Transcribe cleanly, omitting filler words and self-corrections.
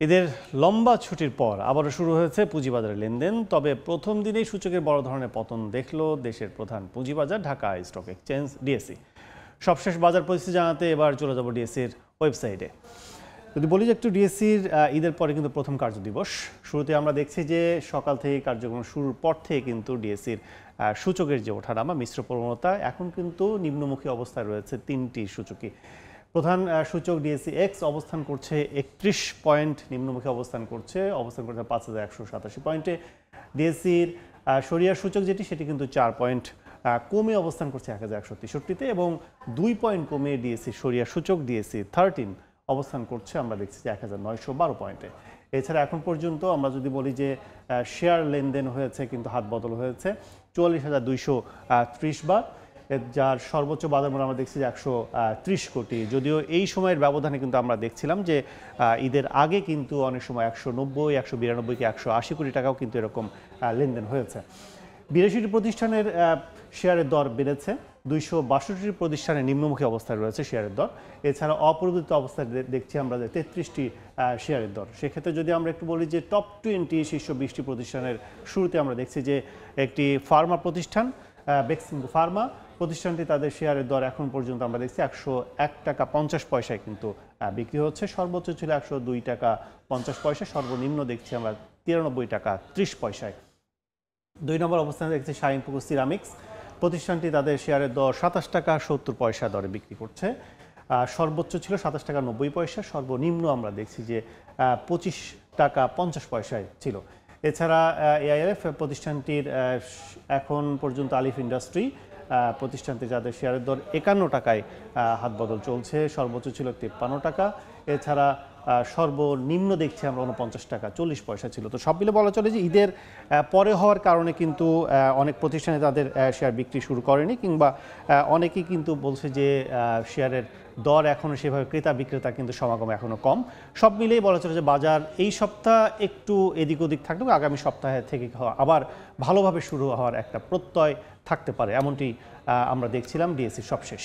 ঈদের লম্বা ছুটির পর আবারও শুরু হয়েছে পুঁজিবাজারের লেনদেন। তবে প্রথম দিনেই সূচকের বড় ধরনের পতন দেখল দেশের প্রধান পুঁজিবাজার ঢাকা স্টক এক্সচেঞ্জ ডিএসই। সবশেষ বাজার পরিস্থিতি জানাতে এবার চলে যাব ডিএসইর ওয়েবসাইটে। যদি বলি যে একটু ডিএসইর ঈদের পরে কিন্তু প্রথম কার্যদিবস, শুরুতে আমরা দেখছি যে সকাল থেকে কার্যক্রম শুরুর পর থেকে কিন্তু ডিএসইর সূচকের যে ওঠানামা মিশ্র প্রবণতা, এখন কিন্তু নিম্নমুখী অবস্থায় রয়েছে তিনটি সূচকই। প্রধান সূচক ডিএসই এক্স অবস্থান করছে ৩১ পয়েন্ট নিম্নমুখী অবস্থান করছে ৫,১৮৭ পয়েন্টে। ডিএসইর সরিয়া সূচক সেটি কিন্তু ৪ পয়েন্ট কমে অবস্থান করছে ১,১৬৩তে এবং ২ পয়েন্ট কমে ডিএসসি সরিয়া সূচক ডিএসসি 13 অবস্থান করছে আমরা দেখছি যে ১,৯১২ পয়েন্টে। এছাড়া এখন পর্যন্ত আমরা যদি বলি যে শেয়ার লেনদেন হয়েছে কিন্তু হাত বদল হয়েছে ৪৪,২৩০ বার, যার সর্বোচ্চ বাজার মূল্য আমরা দেখছি যে ১৩০ কোটি। যদিও এই সময়ের ব্যবধানে কিন্তু আমরা দেখছিলাম যে ঈদের আগে কিন্তু অনেক সময় ১৯০, ১৯২ কি ১৮০ কোটি টাকাও কিন্তু এরকম লেনদেন হয়েছে। ৮২টি প্রতিষ্ঠানের শেয়ারের দর বেড়েছে, ২৬২টি প্রতিষ্ঠানের নিম্নমুখী অবস্থায় রয়েছে শেয়ারের দর। এছাড়া অপরিবর্তিত অবস্থায় দেখছি আমরা যে ৩৩টি শেয়ারের দর। সেক্ষেত্রে যদি আমরা একটু বলি যে টপ 20 শীর্ষ 20টি প্রতিষ্ঠানের শুরুতে আমরা দেখছি যে একটি ফার্মা প্রতিষ্ঠান বেক্সিমকো ফার্মা প্রতিষ্ঠানটি, তাদের শেয়ারের দর এখন পর্যন্ত আমরা দেখছি ১০১ টাকা ৫০ পয়সায় কিন্তু বিক্রি হচ্ছে। সর্বোচ্চ ছিল ১০২ টাকা ৫০ পয়সা, সর্বনিম্ন দেখছি আমরা ৯৩ টাকা ৩০ পয়সায়। ২ নম্বর অবস্থানে দেখছি শাহিনপুকুর সিরামিক্স প্রতিষ্ঠানটি, তাদের শেয়ারের দর ২৭ টাকা ৭০ পয়সা দরে বিক্রি করছে। সর্বোচ্চ ছিল ২৭ টাকা ৯০ পয়সা, সর্বনিম্ন আমরা দেখছি যে ২৫ টাকা ৫০ পয়সায় ছিল। এছাড়া এআইএফ প্রতিষ্ঠানটির এখন পর্যন্ত আলিফ ইন্ডাস্ট্রি প্রতিষ্ঠানটি, যাদের শেয়ারের দর ৫১ টাকায় হাত বদল চলছে, সর্বোচ্চ ছিল ৫৩ টাকা। এছাড়া সর্বনিম্ন দেখছি আমরা ৪৯ টাকা ৪০ পয়সা ছিল। তো সব মিলে বলা চলে যে ঈদের পরে হওয়ার কারণে কিন্তু অনেক প্রতিষ্ঠানে তাদের শেয়ার বিক্রি শুরু করেনি, কিংবা অনেকেই কিন্তু বলছে যে শেয়ারের দর এখনও সেভাবে ক্রেতা বিক্রেতা কিন্তু সমাগম এখনও কম। সব মিলেই বলা চলে যে বাজার এই সপ্তাহ একটু এদিক ওদিক থাকলেও আগামী সপ্তাহে থেকে আবার ভালোভাবে শুরু হওয়ার একটা প্রত্যয় থাকতে পারে, এমনটি আমরা দেখছিলাম ডিএসসির সবশেষ।